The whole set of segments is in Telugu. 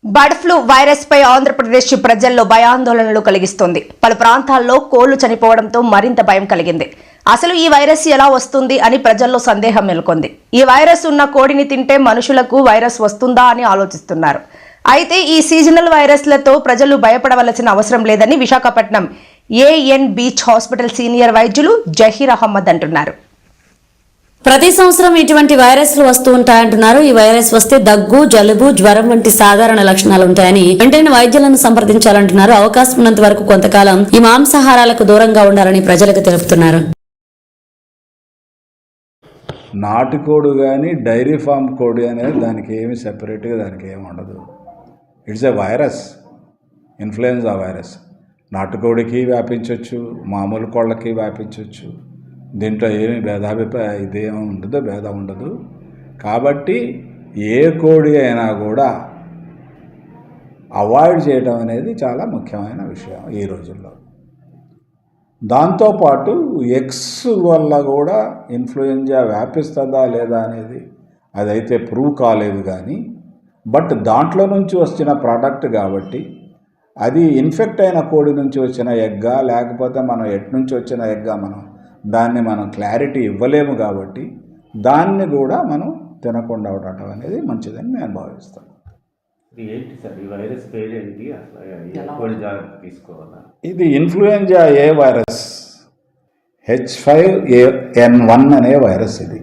బర్డ్ ఫ్లూ వైరస్ పై ఆంధ్రప్రదేశ్ ప్రజల్లో భయాందోళనలు కలిగిస్తోంది. పలు ప్రాంతాల్లో కోళ్లు చనిపోవడంతో మరింత భయం కలిగింది. అసలు ఈ వైరస్ ఎలా వస్తుంది అని ప్రజల్లో సందేహం నెలకొంది. ఈ వైరస్ ఉన్న కోడిని తింటే మనుషులకు వైరస్ వస్తుందా అని ఆలోచిస్తున్నారు. అయితే ఈ సీజనల్ వైరస్లతో ప్రజలు భయపడవలసిన అవసరం లేదని Visakhapatnam AN beach hospital senior వైద్యులు జహీర్ అహ్మద్ అంటున్నారు. ప్రతి సంవత్సరం ఇటువంటి వైరస్లు వస్తూ ఉంటాయంటున్నారు. ఈ వైరస్ వస్తే దగ్గు, జలుబు, జ్వరం వంటి సాధారణ లక్షణాలు ఉంటాయని వెంటనే వైద్యులను సంప్రదించాలంటున్నారు. అవకాశం ఉన్నంత వరకు కొంతకాలం ఈ మాంసాహారాలకు దూరంగా ఉండాలని ప్రజలకు తెలుపుతున్నారు. నాటుకోడు కానీ డైరీ ఫామ్ కోడి అనేది దానికి ఏమి సెపరేట్గా దానికి ఏమి ఉండదు. It's a virus, influenza virus. నాటుకోడికి వ్యాపించవచ్చు, మామూలు కోళ్ళకి వ్యాపించవచ్చు. దీంట్లో ఏమి ఇదేమి ఉండదు, భేదం ఉండదు. కాబట్టి ఏ కోడి అయినా కూడా అవాయిడ్ చేయడం అనేది చాలా ముఖ్యమైన విషయం ఈ రోజుల్లో. దాంతోపాటు ఎగ్స్ వల్ల కూడా ఇన్ఫ్లుయెంజా వ్యాపిస్తుందా లేదా అనేది అదైతే ప్రూవ్ కాలేదు. కానీ బట్ దాంట్లో నుంచి వచ్చిన ప్రోడక్ట్ కాబట్టి అది ఇన్ఫెక్ట్ అయిన కోడి నుంచి వచ్చిన ఎగ్గా లేకపోతే మనం ఎట్ నుంచి వచ్చిన ఎగ్గా దాన్ని మనం క్లారిటీ ఇవ్వలేము. కాబట్టి దాన్ని కూడా మనం తినకుండా ఉండటం అనేది మంచిదని నేను భావిస్తాను. ఇది ఇన్ఫ్లుయెంజా ఏ వైరస్, H5N1 అనే వైరస్ ఇది.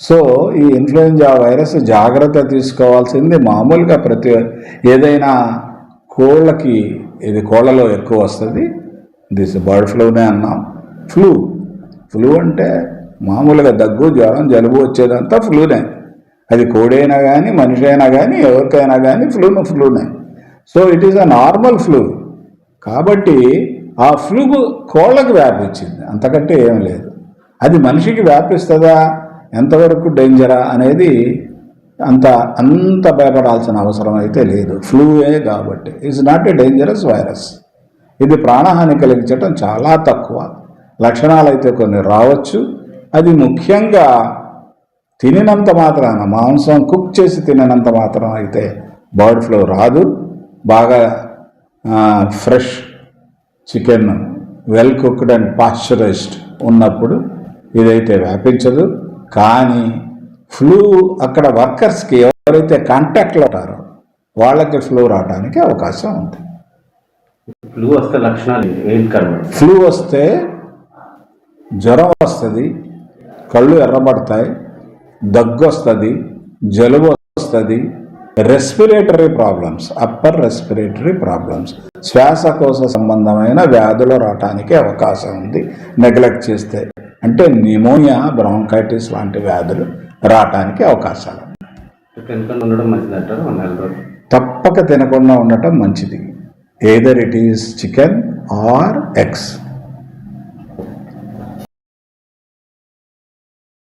సో ఈ ఇన్ఫ్లుయెంజా వైరస్ జాగ్రత్త తీసుకోవాల్సింది మామూలుగా ఏదైనా కోళ్ళకి ఇది కోళ్ళలో ఎక్కువ వస్తుంది. దిస్ బర్డ్ ఫ్లూనే అన్నాం. ఫ్లూ అంటే మామూలుగా దగ్గు, జ్వరం, జలుబు వచ్చేదంతా ఫ్లూనే. అది కోడైనా కానీ మనిషి అయినా కానీ ఎవరికైనా కానీ ఫ్లూనే. So it is a normal flu. కాబట్టి ఆ ఫ్లూ కోళ్ళకి వ్యాపించింది, అంతకంటే ఏం లేదు. అది మనిషికి వ్యాపిస్తుందా, ఎంతవరకు డేంజరా అనేది అంత భయపడాల్సిన అవసరం అయితే లేదు. ఫ్లూయే కాబట్టి it's not a dangerous virus. ఇది ప్రాణహాని కలిగించడం చాలా తక్కువ. లక్షణాలు అయితే కొన్ని రావచ్చు. అది ముఖ్యంగా తినినంత మాత్రాన, మాంసం కుక్ చేసి తినినంత మాత్రం అయితే బర్డ్ ఫ్లూ రాదు. బాగా fresh chicken, well cooked and pasteurised ఉన్నప్పుడు ఇదైతే వ్యాపించదు. కానీ ఫ్లూ అక్కడ వర్కర్స్కి, ఎవరైతే కాంటాక్ట్లో ఉంటారో వాళ్ళకి ఫ్లూ రావడానికి అవకాశం ఉంది. ఫ్లూ వస్తే లక్షణాలు ఫ్లూ వస్తే జ్వరం వస్తుంది, కళ్ళు ఎర్రబడతాయి, దగ్గు వస్తుంది, జలుబు వస్తుంది, respiratory problems, upper respiratory problems, శ్వాసకోశ సంబంధమైన వ్యాధులు రావడానికి అవకాశం ఉంది. నెగ్లెక్ట్ చేస్తే అంటే నిమోనియా, బ్రాంకైటిస్ లాంటి వ్యాధులు రావడానికి అవకాశాలు. తప్పక తినకుండా ఉండటం మంచిది. Either it is chicken or eggs.